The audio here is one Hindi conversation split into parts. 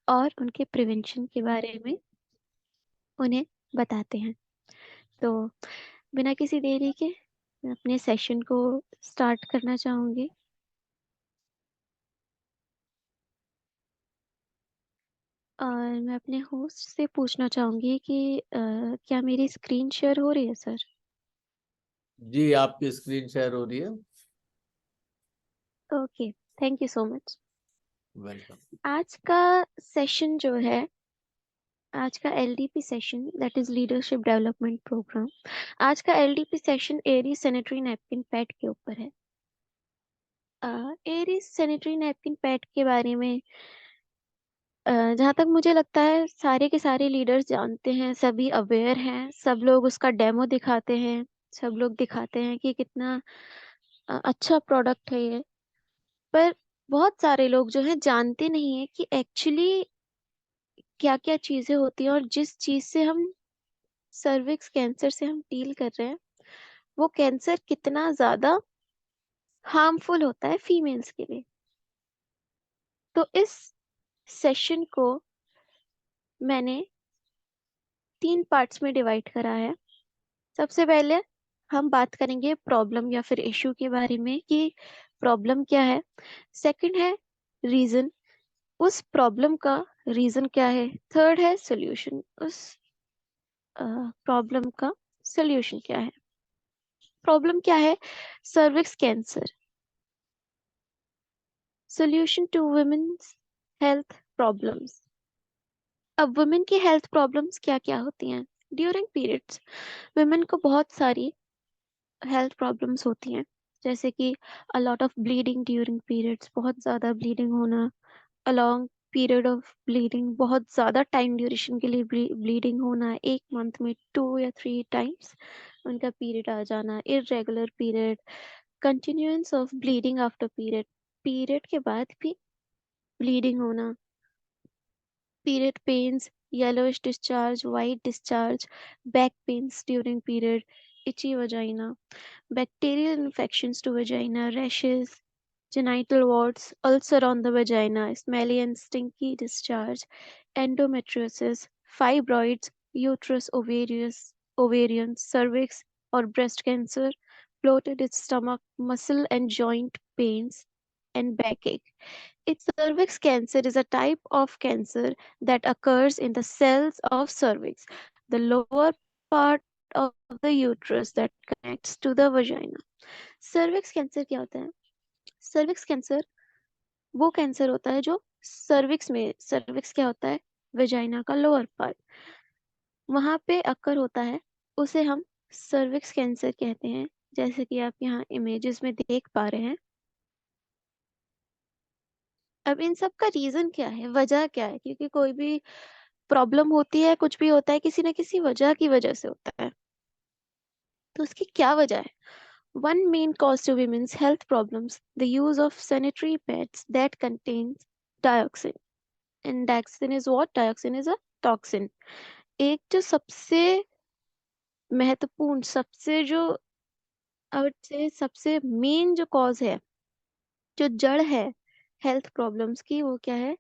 और उनके प्रिवेंशन के बारे में उन्हें बताते हैं। तो बिना किसी देरी के मैं अपने सेशन को स्टार्ट करना चाहूँगी। और मैं अपने होस्ट से पूछना चाहूँगी कि क्या मेरी स्क्रीन शेयर हो रही है सर? जी, आपकी स्क्रीन शेयर हो रही है। Okay, thank you so much. Welcome. आज का सेशन जो है, आज का LDP session that is leadership development programme, आज का एलडीपी सेशन एरी सैनिटरी नैपकिन पैड के ऊपर है। एरी सैनिटरी नैपकिन पैड के बारे में जहाँ तक मुझे लगता है सारे के सारे लीडर्स जानते हैं, सभी अवेयर हैं, सब लोग उसका डेमो दिखाते हैं, सब लोग दिखाते हैं कि कितना अच्छा प्रोडक्ट है ये। पर बहुत सारे लोग जो है जानते नहीं है कि एक्चुअली क्या क्या चीजें होती हैं, और जिस चीज से हम सर्विक्स कैंसर से हम डील कर रहे हैं, वो कैंसर कितना ज्यादा हार्मफुल होता है फीमेल्स के लिए। तो इस सेशन को मैंने 3 पार्ट्स में डिवाइड करा है। सबसे पहले हम बात करेंगे प्रॉब्लम या फिर इशू के बारे में कि प्रॉब्लम क्या है। सेकंड है रीजन, उस प्रॉब्लम का रीजन क्या है। थर्ड है सॉल्यूशन, उस प्रॉब्लम का सॉल्यूशन क्या है। प्रॉब्लम क्या है? Cervix cancer. Solution to women's health problems. अब वुमेन की हेल्थ प्रॉब्लम्स क्या क्या होती हैं ड्यूरिंग पीरियड्स? वुमेन को बहुत सारी हेल्थ प्रॉब्लम्स होती हैं, जैसे कि a lot of bleeding during periods, बहुत ज़्यादा ब्लीडिंग होना, a long period of bleeding, बहुत ज़्यादा टाइम ड्यूरेशन के लिए ब्लीडिंग होना, एक मंथ में 2 या 3 टाइम्स उनका पीरियड आ जाना, irregular period, continuance of bleeding after period, period के बाद भी ब्लीडिंग होना, period pains, yellowish discharge, white discharge, back pains during period, itchy vagina, bacterial infections to vagina, rashes, genital warts, ulcer on the vagina, smelly and stinky discharge, endometriosis, fibroids, uterus, ovarian, cervix or breast cancer, bloated stomach, muscle and joint pains, and backache. Its cervix cancer is a type of cancer that occurs in the cells of cervix, the lower part of the uterus that connects to the vagina. Cervix cancer क्या होता है? सर्विक्स कैंसर वो कैंसर होता है जो सर्विक्स में, सर्विक्स क्या होता है? वेजाइना का लोअर पार्ट, वहां पे अकर होता है, उसे हम सर्विक्स कैंसर कहते हैं, जैसे कि आप यहाँ इमेजेस में देख पा रहे हैं। अब इन सब का रीजन क्या है, वजह क्या है? क्योंकि कोई भी प्रॉब्लम होती है, कुछ भी होता है, किसी न किसी वजह की वजह से होता है। तो उसकी क्या वजह है? One main cause to women's health problems, the use of sanitary pads that contains dioxin. And dioxin is what? Dioxin is a toxin. एक जो सबसे महत्वपूर्ण, सबसे जो I would say सबसे मेन जो कॉज है, जो जड़ है हेल्थ प्रॉब्लम्स की, वो क्या है?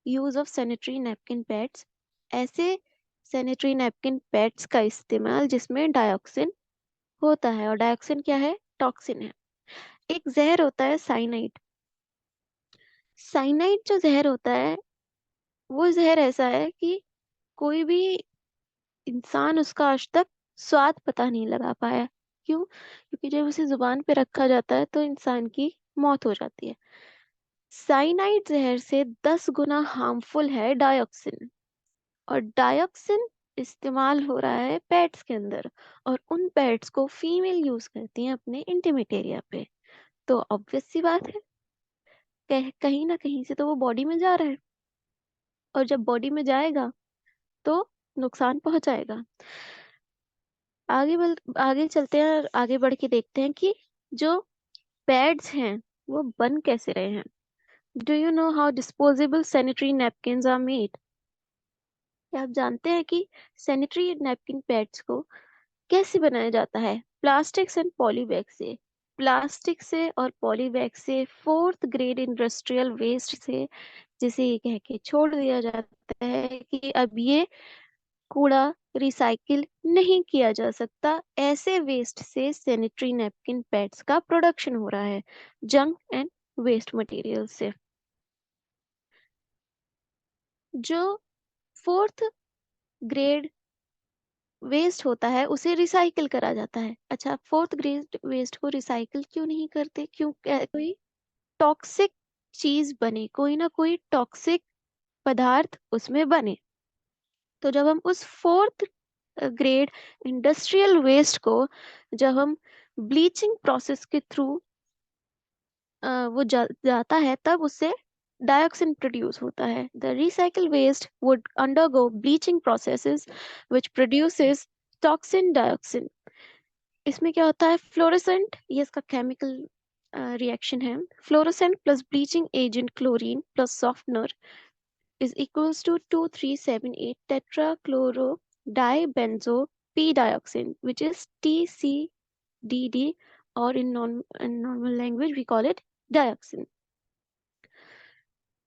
Use of sanitary napkin pads. ऐसे सैनिटरी नैपकिन पैड्स का इस्तेमाल जिसमें डायोक्सिन होता है, और डायोक्सिन क्या है? टॉक्सिन है। एक जहर होता है साइनाइड। साइनाइड जो जहर होता है, वो जहर ऐसा है कि कोई भी इंसान उसका आज तक स्वाद पता नहीं लगा पाया। क्यों? क्योंकि जब उसे जुबान पे रखा जाता है तो इंसान की मौत हो जाती है। साइनाइड जहर से 10 गुना हार्मफुल है डायोक्सिन, और डायोक्सिन इस्तेमाल हो रहा है पैड्स के अंदर, और उन पैड्स को फीमेल यूज करती हैं अपने इंटीमेट एरिया पे। तो ऑब्वियस सी बात है, कहीं ना कहीं से तो वो बॉडी में जा रहा है, और जब बॉडी में जाएगा तो नुकसान पहुंचाएगा। आगे चलते हैं और आगे बढ़ के देखते हैं कि जो पैड्स हैं वो बन कैसे रहे हैं। Do you know how disposable sanitary napkins are made? क्या आप जानते हैं कि सैनिटरी नैपकिन पैड्स को कैसे बनाया जाता है? प्लास्टिक्स एंड पॉलीबैग से। प्लास्टिक से और पॉलीबैग से, फोर्थ ग्रेड इंडस्ट्रियल वेस्ट से, जिसे ये कह के छोड़ दिया जाता है कि अब ये कूड़ा रिसाइकिल नहीं किया जा सकता। ऐसे वेस्ट से सैनिटरी नैपकिन पैड्स का प्रोडक्शन हो रहा है, जंक एंड वेस्ट मटेरियल से। जो फोर्थ ग्रेड वेस्ट होता है उसे रिसाइकिल करा जाता है। अच्छा, फोर्थ ग्रेड वेस्ट को रिसाइकिल क्यों नहीं करते? क्यों? कोई टॉक्सिक चीज बने, कोई ना कोई टॉक्सिक पदार्थ उसमें बने। तो जब हम उस फोर्थ ग्रेड इंडस्ट्रियल वेस्ट को जब हम ब्लीचिंग प्रोसेस के थ्रू वो जाता है, तब उससे डायोक्सिन प्रोड्यूस होता है। The recycle waste would undergo bleaching processes which produces toxin dioxin. इसमें क्या होता है? फ्लोरेसेंट, ये इसका केमिकल रिएक्शन है। Fluorescent plus bleaching agent chlorine plus softener is equals to 2378 tetrachloro p dioxin, which is TCDD, or in normal language we call it dioxin.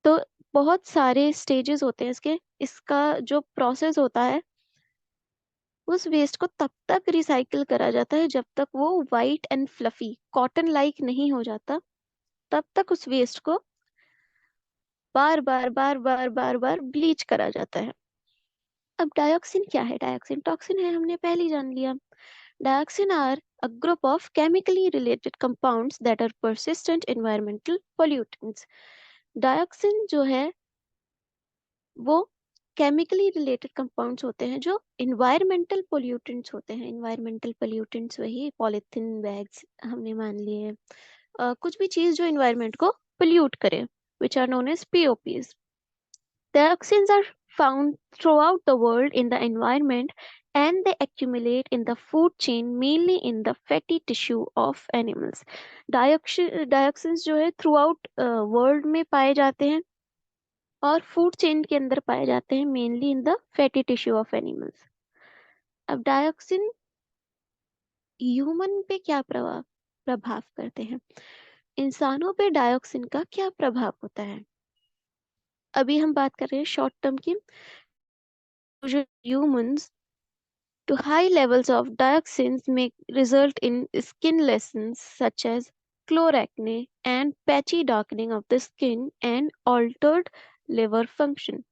तो बहुत सारे स्टेजेस होते हैं इसके। इसका जो प्रोसेस होता है, उस वेस्ट को तब तक रिसाइकिल करा जाता है जब तक वो white and fluffy cotton like नहीं हो जाता। तब तक उस वेस्ट को बार बार बार बार बार बार ब्लीच करा जाता है। अब डायोक्सिन क्या है? डायोक्सिन टॉक्सिन है, हमने पहले ही जान लिया। Dioxin are a group of chemically related compounds that are persistent environmental pollutants. Dioxin जो है वो केमिकली रिलेटेड कंपाउंड्स होते हैं जो इन्वायरमेंटल पोल्यूटेंट्स होते हैं। इन्वायरमेंटल पोल्यूटेंट्स वही पॉलिथीन बैग्स हमने मान लिए, कुछ भी चीज जो इन्वायरमेंट को पोल्यूट करे, which are known as POPs. Dioxins are found throughout the world in the environment, and they accumulate in the food chain, mainly in the fatty tissue of animals. Dioxins जो है throughout world में पाए जाते हैं और फूड चेन के अंदर पाए जाते हैं, mainly in the fatty tissue of animals. अब डायोक्सिन ह्यूमन पे क्या प्रभाव करते हैं? इंसानों पे डायोक्सिन का क्या प्रभाव होता है? अभी हम बात कर रहे हैं शॉर्ट टर्म की। Humans to high levels of dioxins may result in skin lesions such as chloracne and patchy darkening of the skin and altered liver function.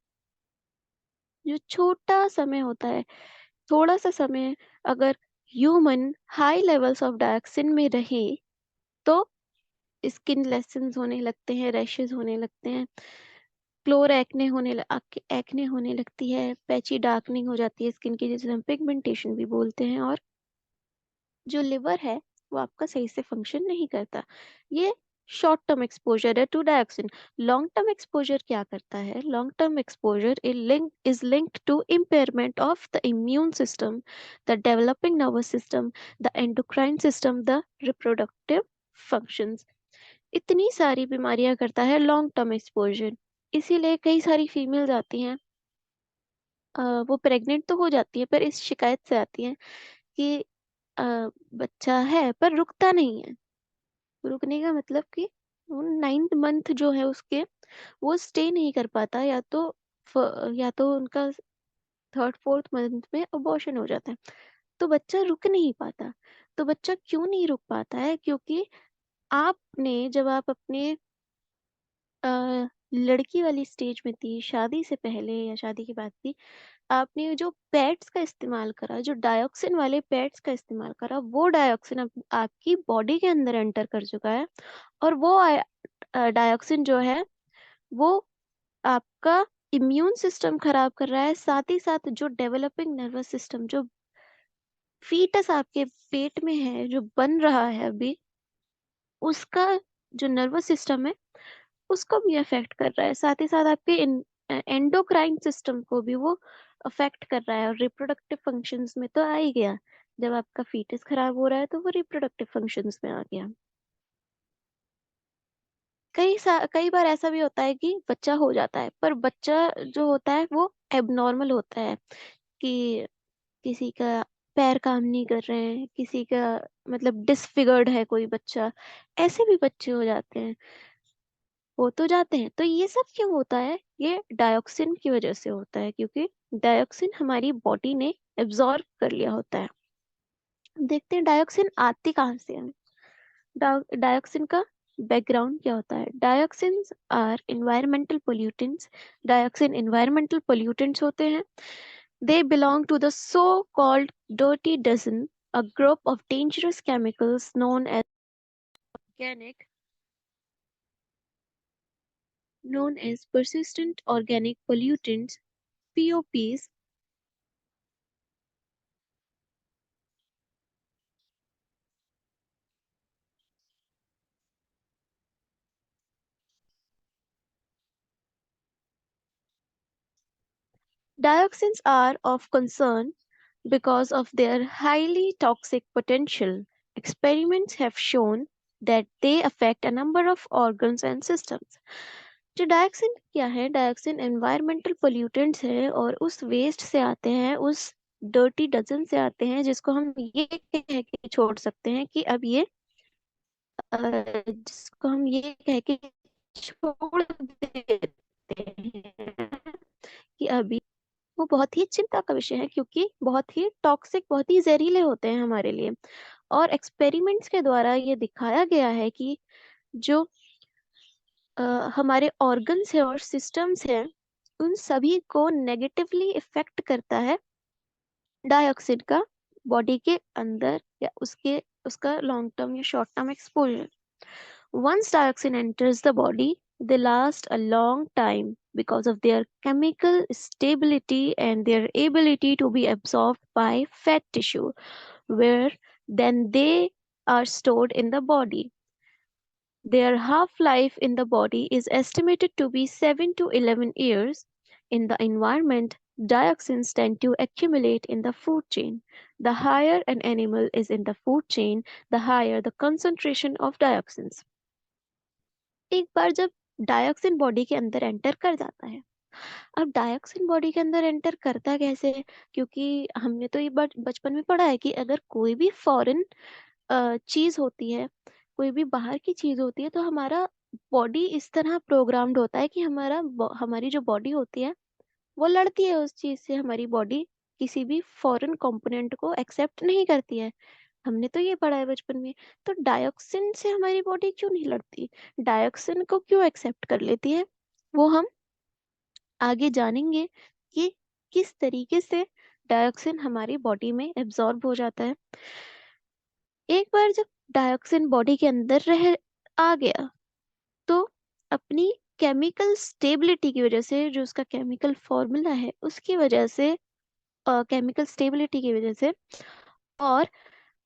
जो छोटा समय होता है, थोड़ा सा समय, अगर human high levels of dioxin में रहे तो स्किन लेसन्स होने लगते हैं, रैशेस होने लगते हैं, क्लोर एक्ने होने लगती है, पैची डार्कनिंग हो जाती है स्किन की, जिसे हम पिगमेंटेशन भी बोलते हैं, और जो लिवर है वो आपका सही से फंक्शन नहीं करता। ये शॉर्ट टर्म एक्सपोजर है to dioxin. Long term exposure क्या करता है? Long term exposure is linked to impairment of the immune system, the developing nervous system, the endocrine system, the reproductive functions. इतनी सारी बीमारियां करता है लॉन्ग टर्म एक्सपोजर। इसीलिए कई सारी फीमेल्स आती हैं, वो प्रेग्नेंट तो हो जाती है पर इस शिकायत से आती हैं कि बच्चा है पर रुकता नहीं है। रुकने का मतलब कि वो 9th मंथ जो है उसके, वो स्टे नहीं कर पाता, या तो उनका 3rd 4th मंथ में अबॉर्शन हो जाता है, तो बच्चा रुक नहीं पाता। तो बच्चा क्यों नहीं रुक पाता है? क्योंकि आपने जब आप अपने लड़की वाली स्टेज में थी, शादी से पहले या शादी के बाद थी, आपने जो पैड्स का इस्तेमाल करा, जो डायोक्सिन वाले पैड्स का इस्तेमाल करा, वो डायोक्सिन अब आपकी बॉडी के अंदर एंटर कर चुका है। और वो डायोक्सिन जो है वो आपका इम्यून सिस्टम खराब कर रहा है, साथ ही साथ जो डेवलपिंग नर्वस सिस्टम, जो फीटस आपके पेट में है, जो बन रहा है अभी, उसका जो नर्वस सिस्टम है उसको भी अफेक्ट कर रहा है। साथ ही साथ आपके एंडोक्राइन सिस्टम को भी वो अफेक्ट कर रहा है, और रिप्रोडक्टिव फंक्शंस में तो आ ही गया। जब आपका फीटस खराब हो रहा है तो वो रिप्रोडक्टिव फंक्शंस में आ गया। कई बार ऐसा भी होता है कि बच्चा हो जाता है, पर बच्चा जो होता है वो एबनॉर्मल होता है, कि किसी का पैर काम नहीं कर रहे हैं, किसी का मतलब डिसफिगर्ड है कोई बच्चा, ऐसे भी बच्चे हो जाते हैं। हो तो जाते हैं। तो ये सब क्यों होता है? ये डायोक्सिन की वजह से होता है, क्योंकि डायोक्सिन हमारी बॉडी ने एब्जॉर्ब कर लिया होता है। देखते हैं डायोक्सिन आती कहाँ से है। डायोक्सिन का बैकग्राउंड क्या होता है? Dioxins are environmental pollutants. Dioxin environmental pollutants होते हैं। They belong to the so called dirty dozen, a group of dangerous chemicals organic known as persistent organic pollutants, POPs. Dioxins are of concern because of their highly toxic potential. Experiments have shown that they affect a number of organs and systems. जो डायऑक्सिन क्या है? डायऑक्सिन एनवायरमेंटल पोल्यूटेंट्स है और उस वेस्ट से आते हैं, उस डर्टी डजन से आते हैं, जिसको हम ये कह के छोड़ सकते हैं कि अब ये जिसको हम ये कह के छोड़ देते हैं कि अभी वो बहुत ही चिंता का विषय है, क्योंकि बहुत ही टॉक्सिक, बहुत ही जहरीले होते हैं हमारे लिए। और एक्सपेरिमेंट्स के द्वारा ये दिखाया गया है कि जो अ, हमारे ऑर्गन्स है और सिस्टम्स हैं, उन सभी को नेगेटिवली इफेक्ट करता है डाइऑक्सिन का बॉडी के अंदर, या उसका लॉन्ग टर्म या short term exposure. Once dioxin enters the body, they last a long time because of their chemical stability and their ability to be absorbed by fat tissue, where then they are stored in the body. Their half-life in the body is estimated to be 7 to 11 years. In the environment, dioxins tend to accumulate in the food chain. The higher an animal is in the food chain, the higher the concentration of dioxins. एक बार जब डायोक्सिन बॉडी के अंदर एंटर कर जाता है, अब डायोक्सिन बॉडी के अंदर एंटर करता कैसे है? क्योंकि हमने तो ये बचपन में पढ़ा है कि अगर कोई भी फॉरेन चीज होती है, कोई भी बाहर की चीज होती है, तो हमारा बॉडी इस तरह प्रोग्राम्ड होता है कि हमारी जो बॉडी होती है वो लड़ती है उस चीज से। हमारी बॉडी किसी भी फॉरेन कंपोनेंट को एक्सेप्ट नहीं करती है। हमने तो ये पढ़ा है बचपन में। तो डायोक्सिन से हमारी बॉडी क्यों नहीं लड़ती? डायोक्सिन को क्यों एक्सेप्ट कर लेती है? वो हम आगे जानेंगे कि किस तरीके से डायोक्सिन हमारी बॉडी में एब्जॉर्ब हो जाता है। एक बार जब डायोक्सिन बॉडी के अंदर रह आ गया, तो अपनी केमिकल स्टेबिलिटी की वजह से, जो उसका केमिकल फॉर्मूला है उसकी वजह से, केमिकल स्टेबिलिटी की वजह से, और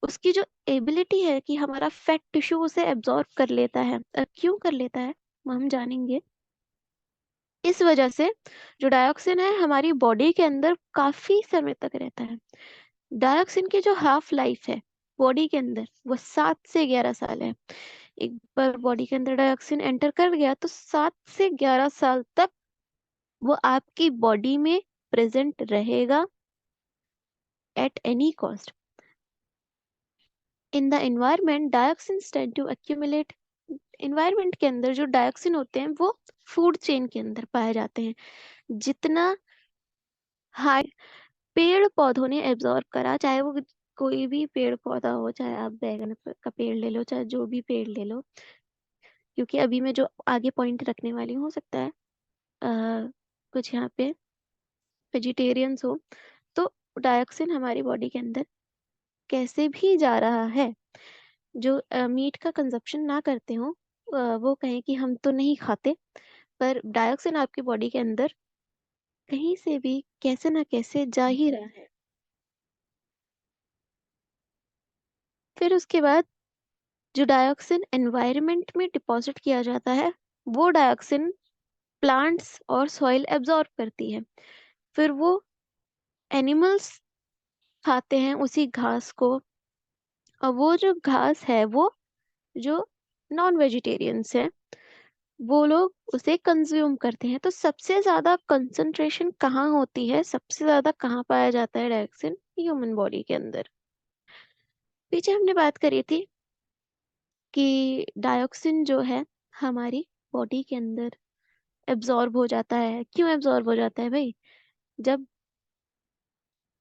उसकी जो एबिलिटी है कि हमारा फैट टिश्यू उसे एब्जॉर्ब कर लेता है। क्यों कर लेता है वो हम जानेंगे। इस वजह से जो डायोक्सिन है हमारी बॉडी के अंदर काफी समय तक रहता है। डायोक्सिन की जो हाफ लाइफ है बॉडी के अंदर, वो 7 से 11 साल है। एक बार बॉडी के अंदर डायोक्सिन एंटर कर गया तो 7 से 11 साल तक वो आपकी बॉडी में प्रेजेंट रहेगा at any cost. In the environment dioxins tend to accumulate. Environment के अंदर जो डायोक्सिन होते हैं वो फूड चेन के अंदर पाए जाते हैं। जितना हाई पेड़ पौधों ने एब्जॉर्ब करा, चाहे वो कोई भी पेड़ पौधा हो, चाहे आप बैगन का पेड़ ले लो, चाहे जो भी पेड़ ले लो, क्योंकि अभी मैं जो आगे पॉइंट रखने वाली हूँ, हो सकता है कुछ यहाँ पे वेजिटेरियंस हो, तो डायोक्सिन हमारी बॉडी के अंदर कैसे भी जा रहा है। जो मीट का कंजप्शन ना करते हो, वो कहें कि हम तो नहीं खाते, पर डायोक्सिन आपकी बॉडी के अंदर कहीं से भी कैसे ना कैसे जा ही रहा है। फिर उसके बाद जो डायोक्सिन एनवायरनमेंट में डिपॉजिट किया जाता है, वो डायोक्सिन प्लांट्स और सॉइल एब्जॉर्ब करती है। फिर वो एनिमल्स खाते हैं उसी घास को, और वो जो घास है, वो जो नॉन वेजिटेरियंस हैं वो लोग उसे कंज्यूम करते हैं। तो सबसे ज्यादा कंसंट्रेशन कहाँ होती है, सबसे ज्यादा कहाँ पाया जाता है डायोक्सिन? ह्यूमन बॉडी के अंदर। पीछे हमने बात करी थी कि डायोक्सिन जो है हमारी बॉडी के अंदर एब्जॉर्ब हो जाता है। क्यों एब्जॉर्ब हो जाता है भाई? जब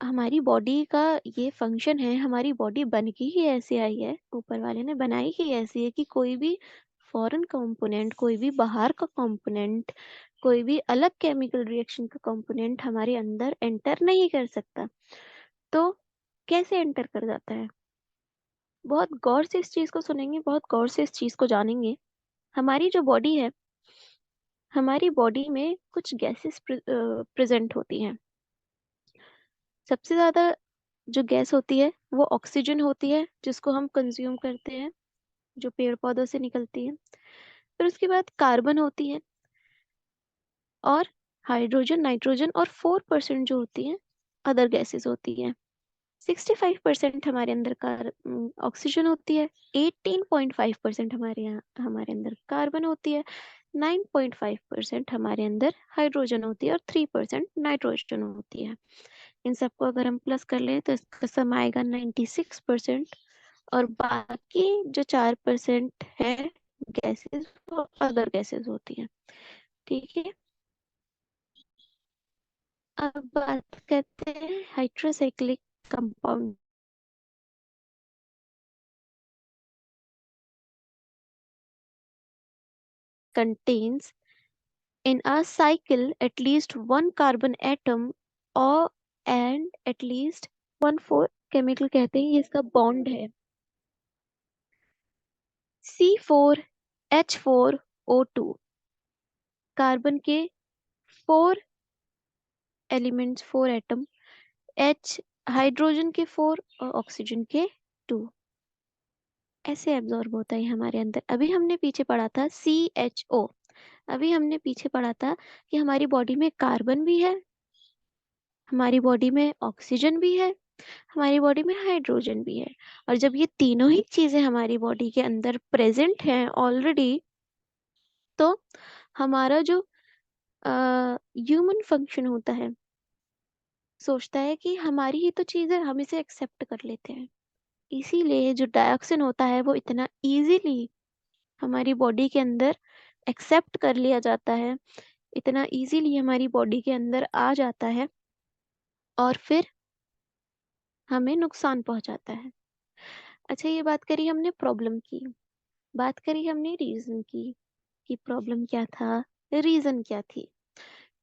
हमारी बॉडी का ये फंक्शन है, हमारी बॉडी बन के ही ऐसे आई है, ऊपर वाले ने बनाई ही ऐसी है कि कोई भी फॉरेन कंपोनेंट, कोई भी बाहर का कंपोनेंट, कोई भी अलग केमिकल रिएक्शन का कंपोनेंट हमारे अंदर एंटर नहीं कर सकता। तो कैसे एंटर कर जाता है? बहुत गौर से इस चीज को सुनेंगे, बहुत गौर से इस चीज को जानेंगे। हमारी जो बॉडी है, हमारी बॉडी में कुछ गैसेस प्रेजेंट होती हैं। सबसे ज्यादा जो गैस होती है वो ऑक्सीजन होती है, जिसको हम कंज्यूम करते हैं, जो पेड़ पौधों से निकलती है। फिर उसके बाद कार्बन होती है, और हाइड्रोजन, नाइट्रोजन, और 4% जो होती हैं अदर गैसेस होती हैं। 65% हमारे अंदर ऑक्सीजन होती है, 18.5% हमारे अंदर कार्बन होती है, 9.5% हमारे अंदर हाइड्रोजन होती है, और 3% नाइट्रोजन होती है। इन सबको अगर हम प्लस कर लें तो इसका सम आएगा 96%। और बाकी जो 4% है गैसेस, वो अदर गैसेस होती हैं। ठीक है, अब बात करते हैं hydrocyclic compound. Contains in a cycle at least one carbon atom or and at least one four chemical कहते हैं, ये इसका बॉन्ड है। C4H4O2, कार्बन के 4 एलिमेंट्स, 4 एटम, H हाइड्रोजन के 4 और ऑक्सीजन के 2, ऐसे एब्जॉर्ब होता है हमारे अंदर। अभी हमने पीछे पढ़ा था CHO, अभी हमने पीछे पढ़ा था कि हमारी बॉडी में कार्बन भी है, हमारी बॉडी में ऑक्सीजन भी है, हमारी बॉडी में हाइड्रोजन भी है। और जब ये तीनों ही चीजें हमारी बॉडी के अंदर प्रेजेंट हैं ऑलरेडी, तो हमारा जो ह्यूमन फंक्शन होता है, सोचता है कि हमारी ही तो चीज है, हम इसे एक्सेप्ट कर लेते हैं। इसीलिए जो डायऑक्सिन होता है वो इतना इजीली हमारी बॉडी के अंदर एक्सेप्ट कर लिया जाता है, इतना इजीली हमारी बॉडी के अंदर आ जाता है, और फिर हमें नुकसान पहुंचाता है। अच्छा, ये बात करी हमने प्रॉब्लम की, बात करी हमने रीजन की, कि प्रॉब्लम क्या था, रीजन क्या थी।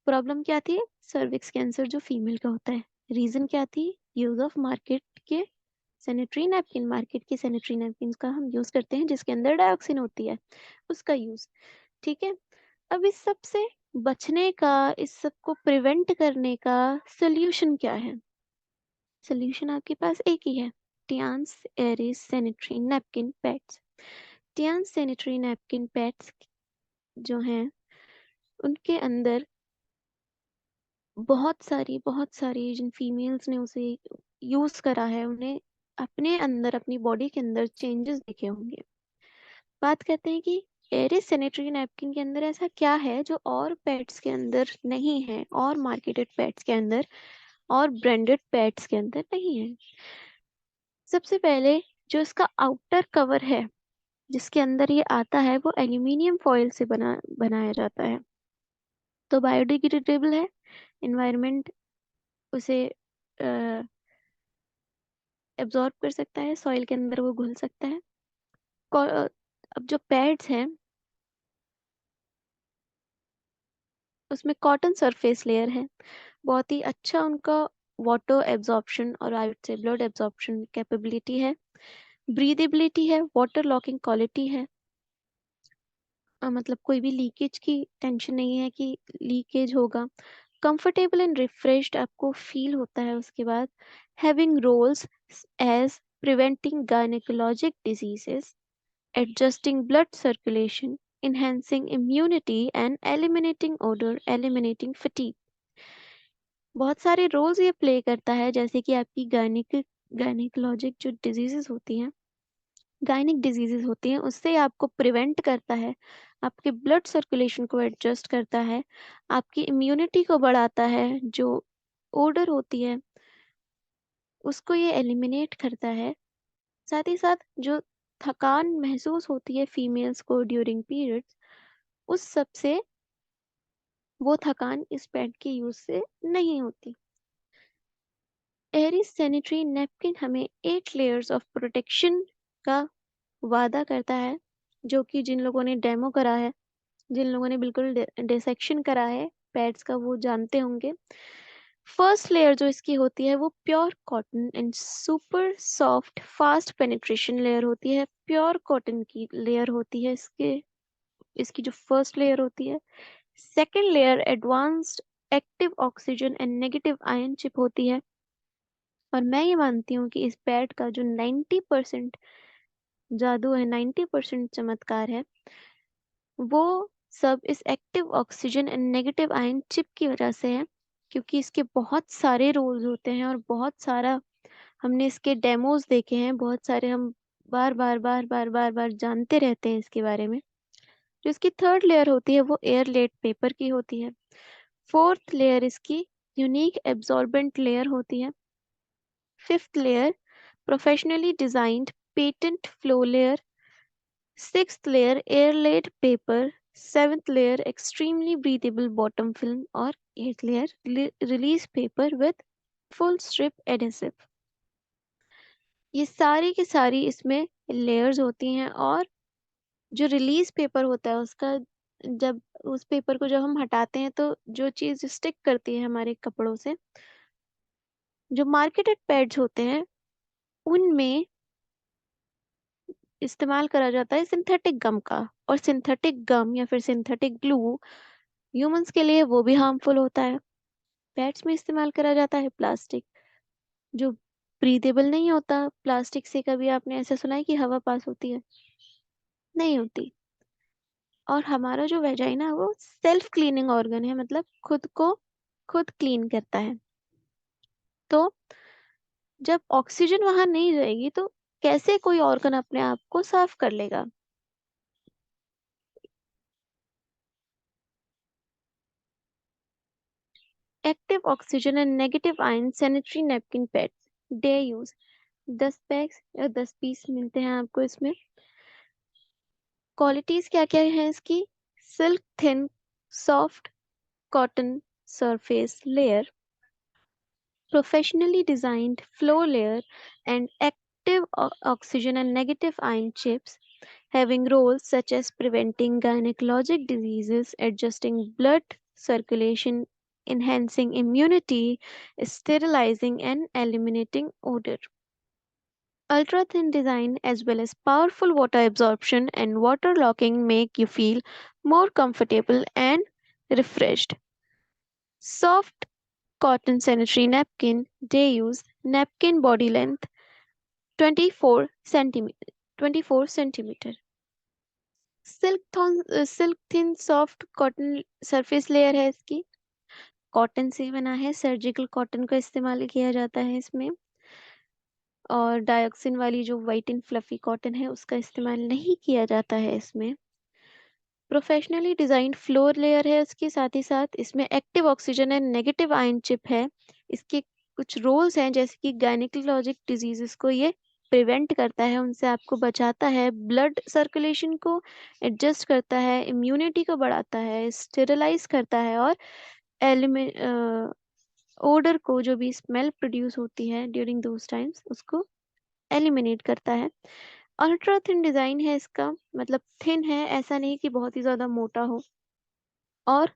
प्रॉब्लम क्या थी? सर्विक्स कैंसर जो फीमेल का होता है। रीजन क्या थी? यूज ऑफ मार्केट के सैनिटरी नैपकिन, मार्केट के सैनिटरी नैपकिन का हम यूज करते हैं जिसके अंदर डाइऑक्सिन होती है, उसका यूज। ठीक है, अब इस सब से बचने का, इस सब को प्रिवेंट करने का सोल्यूशन क्या है? सोल्यूशन आपके पास एक ही है, Tiens Airis sanitary napkin pads. Tiens sanitary napkin pads जो हैं, उनके अंदर बहुत सारी जिन फीमेल्स ने उसे यूज करा है, उन्हें अपने अंदर, अपनी बॉडी के अंदर चेंजेस दिखे होंगे। बात करते हैं कि एरिस सैनिटरी नैपकिन के अंदर ऐसा क्या है जो और पैड्स के अंदर नहीं है, और मार्केटेड पैड्स के अंदर और ब्रांडेड पैड्स के अंदर नहीं है। सबसे पहले जो इसका आउटर कवर है, जिसके अंदर ये आता है, वो एल्यूमिनियम फॉयल से बनाया जाता है। तो बायोडिग्रेडेबल है, इन्वायरमेंट उसे एब्जॉर्ब कर सकता है, सॉइल के अंदर वो घुल सकता है। अब जो पैड्स हैं, उसमें कॉटन सरफेस लेयर है, बहुत ही अच्छा उनका वाटर एब्जॉर्प्शन और I would say blood absorption capability है, ब्रीदेबिलिटी है, वाटर लॉकिंग क्वालिटी है। मतलब कोई भी लीकेज की टेंशन नहीं है कि लीकेज होगा। कंफर्टेबल एंड रिफ्रेश्ड आपको फील होता है। उसके बाद having roles as preventing gynaecologic diseases, adjusting blood circulation, enhancing immunity and eliminating odor, eliminating fatigue। बहुत सारे रोल्स ये प्ले करता है, जैसे कि आपकी गायनिकोलॉजिक जो डिजीजेस होती हैं, गायनिक डिजीजेस होती हैं, उससे आपको प्रिवेंट करता है, आपके ब्लड सर्कुलेशन को एडजस्ट करता है, आपकी इम्यूनिटी को बढ़ाता है, जो ओडर होती है उसको ये एलिमिनेट करता है। साथ ही साथ जो थकान महसूस होती है फीमेल्स को ड्यूरिंग पीरियड्स, उस सब से वो थकान इस पैड के यूज से नहीं होती। एयरी सैनिटरी नैपकिन हमें 8 लेयर्स ऑफ प्रोटेक्शन का वादा करता है, जो कि जिन लोगों ने डेमो करा है, जिन लोगों ने बिल्कुल डिसेक्शन करा है पैड्स का, वो जानते होंगे। फर्स्ट लेयर जो इसकी होती है वो pure cotton and super soft fast penetration layer होती है। प्योर कॉटन की लेयर होती है इसकी जो फर्स्ट लेयर होती है। Second layer advanced active oxygen and negative ion chip होती है। और मैं ये मानती हूँ कि इस पैड का जो 90% जादू है, 90% चमत्कार है, वो सब इस active oxygen and negative ion chip की वजह से है। क्योंकि इसके बहुत सारे रोल्स होते हैं और बहुत सारा हमने इसके डेमोज देखे हैं, बहुत सारे हम बार बार बार बार बार बार जानते रहते हैं इसके बारे में। जो इसकी थर्ड लेयर होती है वो एयर लेड पेपर की होती है। फोर्थ लेयर इसकी यूनिक एब्जॉर्बेंट लेयर होती है। Fifth layer professionally designed patent flow layer. Sixth layer air-laid paper, seventh layer extremely breathable bottom film और eighth layer release paper with full strip adhesive। ये सारी की सारी इसमें लेयर्स होती हैं। और जो रिलीज पेपर होता है उसका, जब उस पेपर को जब हम हटाते हैं तो जो चीज स्टिक करती है हमारे कपड़ों से, जो मार्केटेड पैड्स होते हैं उनमें इस्तेमाल करा जाता है सिंथेटिक गम का। और सिंथेटिक गम या फिर सिंथेटिक ग्लू ह्यूमंस के लिए वो भी हार्मफुल होता है। पेट्स में इस्तेमाल करा जाता है प्लास्टिक, जो ब्रीदेबल नहीं होता। प्लास्टिक से कभी आपने ऐसा सुना है कि हवा पास होती है? नहीं होती। और हमारा जो वेजाइना है वो सेल्फ क्लीनिंग ऑर्गन है, मतलब खुद को खुद क्लीन करता है। तो जब ऑक्सीजन वहां नहीं रहेगी तो कैसे कोई ऑर्गन अपने आप को साफ कर लेगा? Active oxygen and negative ion sanitary napkin pads day use. 10 PACS या 10 पीस मिलते हैं आपको इसमें। क्वालिटीज क्या क्या है इसकी? Silk thin soft cotton surface layer, professionally designed flow layer, and active oxygen and negative ion chips, having roles such as preventing gynecologic diseases, adjusting blood circulation, enhancing immunity, sterilizing, and eliminating odor. Ultra thin design as well as powerful water absorption and water locking make you feel more comfortable and refreshed. Soft cotton sanitary napkin day use napkin body length 24 centimeter 24 centimeter। Silk thin soft cotton surface layer है इसकी। कॉटन से बना है, सर्जिकल कॉटन का इस्तेमाल किया जाता है इसमें। और डायोक्सिन वाली जो वाइट एंड फ्लफी कॉटन है उसका इस्तेमाल नहीं किया जाता है इसमें। प्रोफेशनली डिजाइंड फ्लोर लेयर है इसके साथ ही साथ इसमें active oxygen and negative ion chip है। इसके कुछ रोल्स हैं, जैसे कि गायनिकोलॉजिक डिजीजेस को ये प्रिवेंट करता है, उनसे आपको बचाता है, ब्लड सर्कुलेशन को एडजस्ट करता है, इम्यूनिटी को बढ़ाता है, स्टेरिलाइज करता है, और ओडर को, जो भी स्मेल प्रोड्यूस होती है ड्यूरिंग दोज टाइम्स, उसको एलिमिनेट करता है। अल्ट्रा थिन डिजाइन है इसका, मतलब थिन है, ऐसा नहीं कि बहुत ही ज्यादा मोटा हो। और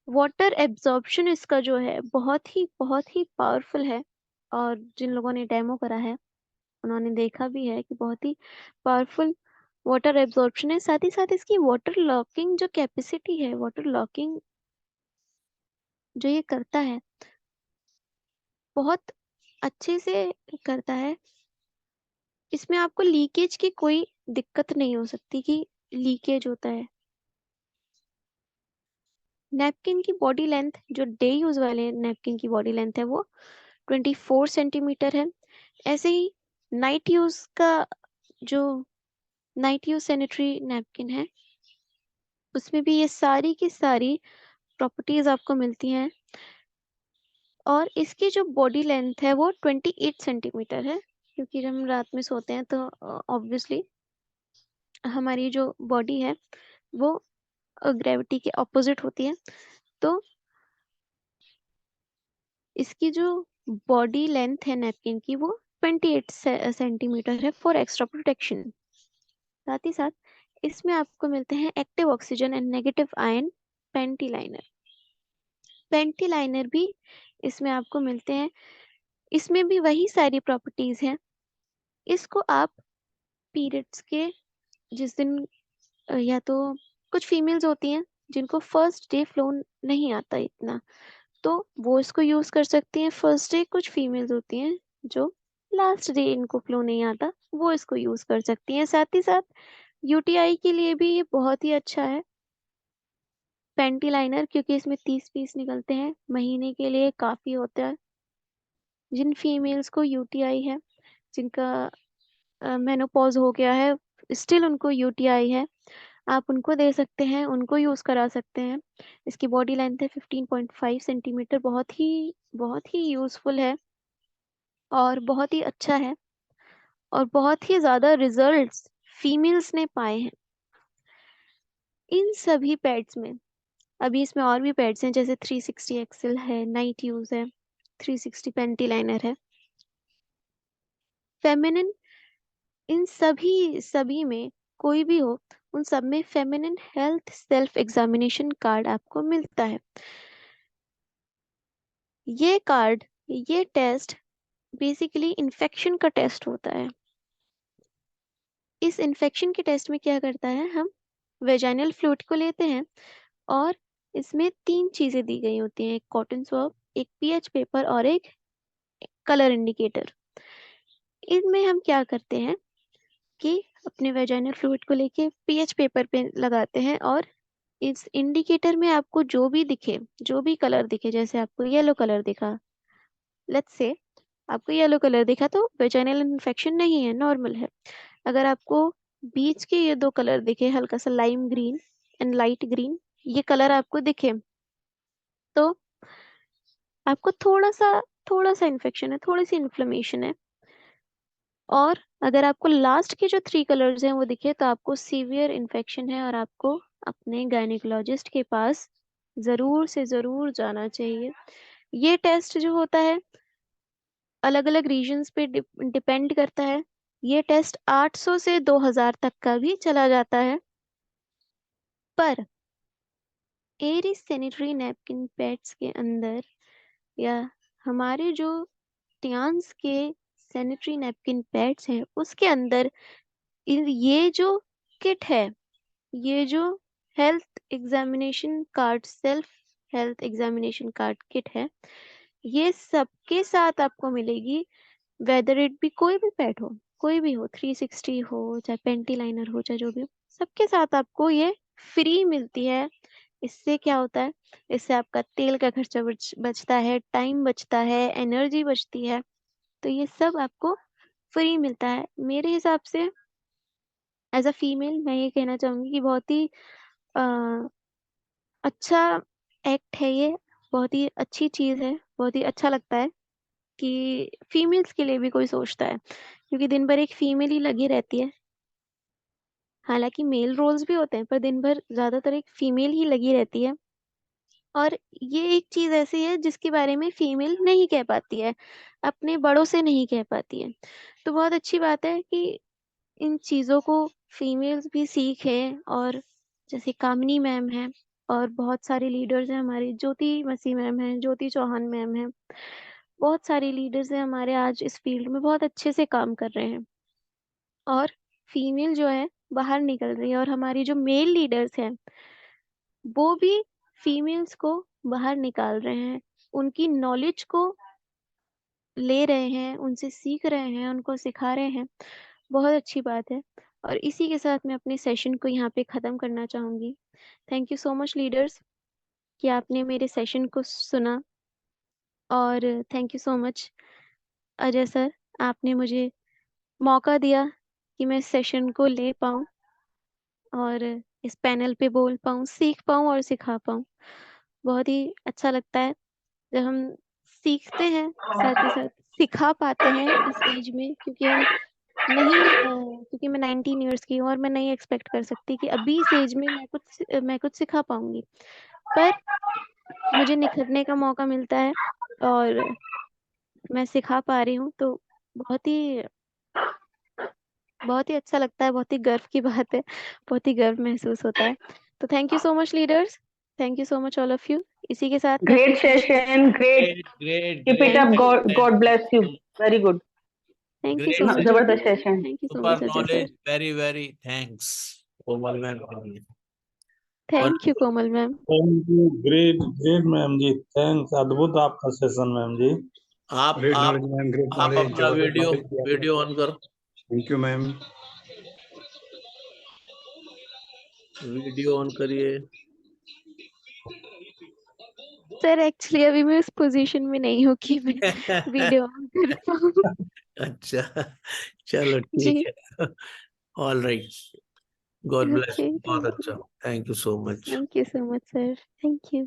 वाटर एब्जॉर्प्शन इसका जो है बहुत ही पावरफुल है। और जिन लोगों ने डेमो करा है उन्होंने देखा भी है कि बहुत ही पावरफुल वाटर एब्जॉर्प्शन है। साथ ही साथ इसकी वाटर लॉकिंग जो कैपेसिटी है, वाटर लॉकिंग जो ये करता है बहुत अच्छे से करता है। इसमें आपको लीकेज की कोई दिक्कत नहीं हो सकती कि लीकेज होता है। नैपकिन की बॉडी लेंथ, जो डे यूज वाले नैपकिन की बॉडी लेंथ है, वो 24 सेंटीमीटर है। ऐसे ही नाइट यूज का, जो नाइट यूज सैनिटरी नैपकिन है, उसमें भी ये सारी की सारी प्रॉपर्टीज आपको मिलती हैं। और इसकी जो बॉडी लेंथ है वो 28 सेंटीमीटर है, क्योंकि जब हम रात में सोते हैं तो ऑब्वियसली हमारी जो बॉडी है वो ग्रेविटी के ऑपोजिट होती है। तो इसकी जो बॉडी लेंथ है नैपकिन की वो 28 सेंटीमीटर है फॉर एक्स्ट्रा प्रोटेक्शन। साथ ही साथ इसमें आपको मिलते हैं active oxygen and negative ion panty liner. Panty liner भी इसमें आपको मिलते हैं। इसमें भी वही सारी प्रॉपर्टीज हैं। इसको आप पीरियड्स के जिस दिन या तो कुछ फीमेल्स होती हैं जिनको फर्स्ट डे फ्लो नहीं आता इतना, तो वो इसको यूज कर सकती हैं फर्स्ट डे। कुछ फीमेल्स होती हैं जो लास्ट डे इनको फ्लो नहीं आता, वो इसको यूज कर सकती हैं। साथ ही साथ यूटीआई के लिए भी ये बहुत ही अच्छा है पेंटी लाइनर, क्योंकि इसमें 30 पीस निकलते हैं, महीने के लिए काफी होता है। जिन फीमेल्स को यूटीआई है, जिनका मेनोपॉज हो गया है, स्टिल उनको यूटीआई है, आप उनको दे सकते हैं, उनको यूज करा सकते हैं। इसकी बॉडी लेंथ है 15.5 सेंटीमीटर, बहुत ही यूजफुल है और बहुत ही अच्छा है और बहुत ही ज्यादा रिजल्ट्स फीमेल्स ने पाए हैं इन सभी पैड्स में। अभी इसमें और भी पैड्स हैं, जैसे 360 एक्सेल है, नाइट यूज है, 360 पेंटी लाइनर है, फेमिनिन। इन सभी में कोई भी हो, उन सब में feminine health self examination card आपको मिलता है। ये कार्ड, ये टेस्ट बेसिकली इन्फेक्शन का टेस्ट होता है। इस इन्फेक्शन के टेस्ट में क्या करता है, हम वेजाइनल फ्लूइड को लेते हैं और इसमें 3 चीजें दी गई होती हैं, एक कॉटन स्वब, एक पीएच पेपर और एक कलर इंडिकेटर। इनमें हम क्या करते हैं कि अपने वेजाइनल फ्लूइड को लेके पीएच पेपर पे लगाते हैं और इस इंडिकेटर में आपको जो भी दिखे, जो भी कलर दिखे, जैसे आपको येलो कलर दिखा, लेट्स से आपको येलो कलर दिखा तो वेजाइनल इन्फेक्शन नहीं है, नॉर्मल है। अगर आपको बीच के ये 2 कलर दिखे, हल्का सा lime green and light green, ये कलर आपको दिखे तो आपको थोड़ा सा इन्फेक्शन है, थोड़ी सी इन्फ्लेमेशन है। और अगर आपको लास्ट के जो 3 कलर्स हैं वो दिखे तो आपको सीवियर इन्फेक्शन है और आपको अपने गायनेकोलॉजिस्ट के पास जरूर से जरूर जाना चाहिए। ये टेस्ट जो होता है अलग अलग रीजन्स पे डिपेंड करता है। ये टेस्ट 800 से 2000 तक का भी चला जाता है। पर एरी सैनिटरी नैपकिन पैड्स के अंदर या हमारे जो टियान्स के सैनिटरी नैपकिन पैड्स हैं उसके अंदर ये जो किट है, ये जो health examination card, self health examination card kit है, ये सबके साथ आपको मिलेगी। वेदर इट भी कोई भी पेट हो, कोई भी हो, 360 हो चाहे पेंटी लाइनर हो चाहे जो भी हो, सबके साथ आपको ये फ्री मिलती है। इससे क्या होता है, इससे आपका तेल का खर्चा बचता है, टाइम बचता है, एनर्जी बचती है। तो ये सब आपको फ्री मिलता है। मेरे हिसाब से एज अ फीमेल मैं ये कहना चाहूंगी कि बहुत ही अ, अच्छा एक्ट है ये, बहुत ही अच्छी चीज है, बहुत ही अच्छा लगता है कि फीमेल्स के लिए भी कोई सोचता है, क्योंकि दिन भर एक फीमेल ही लगी रहती है। हालांकि मेल रोल्स भी होते हैं पर दिन भर ज्यादातर एक फीमेल ही लगी रहती है। और ये एक चीज ऐसी है जिसके बारे में फीमेल नहीं कह पाती है, अपने बड़ों से नहीं कह पाती है। तो बहुत अच्छी बात है कि इन चीजों को फीमेल्स भी सीखें। और जैसे कामिनी मैम है और बहुत सारे लीडर्स हैं हमारी, ज्योति मसीह मैम है, ज्योति चौहान मैम है, बहुत सारे लीडर्स हैं हमारे आज इस फील्ड में बहुत अच्छे से काम कर रहे हैं। और फीमेल जो है बाहर निकल रही है और हमारी जो मेल लीडर्स हैं वो भी फीमेल्स को बाहर निकाल रहे हैं, उनकी नॉलेज को ले रहे हैं, उनसे सीख रहे हैं, उनको सिखा रहे हैं। बहुत अच्छी बात है। और इसी के साथ मैं अपने सेशन को यहाँ पे ख़त्म करना चाहूँगी। Thank you so much leaders कि आपने मेरे सेशन को सुना। और thank you so much Ajay sir, आपने मुझे मौका दिया कि मैं सेशन को ले पाऊँ और इस पैनल पे बोल पाऊँ, सीख पाऊँ और सिखा पाऊँ। बहुत ही अच्छा लगता है जब हम सीखते हैं, साथ ही साथ सिखा पाते हैं इस एज में, क्योंकि हम नहीं क्योंकि मैं 19 ईयर्स की हूँ और मैं नहीं एक्सपेक्ट कर सकती कि अभी इस एज में मैं कुछ सिखा पाऊंगी, पर मुझे निखरने का मौका मिलता है और मैं सिखा पा रही हूँ, तो बहुत ही बहुत ही अच्छा लगता है, बहुत ही गर्व की बात है, बहुत ही गर्व महसूस होता है। तो thank you so much leaders, thank you so much all of you. इसी के साथ मैं अपनी Great speech session. Great. Great, great, Keep it great. up. Thank you God bless you. Very good. Thank you so Great much session. Ajay जबरदस्त sir, session. Thank you so Super much Ajay sir, knowledge. Very, very thanks. Komal ma'am. Thank you Komal ma'am. Thank you, great great ma'am ji, thanks, अद्भुत आपका सेशन मैम जी। आप ग्रेट आप नॉलेज मैम, ग्रेट आप नॉलेज, अपना जबरदस्त वीडियो नॉलेज दिया वीडियो ऑन करो, thank you ma'am. Video on करिए। सर एक्चुअली अभी मैं उस पोजीशन में नहीं हूँ कि मैं वीडियो ऑन कर पाऊँ। अच्छा, चलो जी, ठीक है। All right, God bless, okay, बहुत अच्छा, thank you so much. Thank you so much sir, thank you.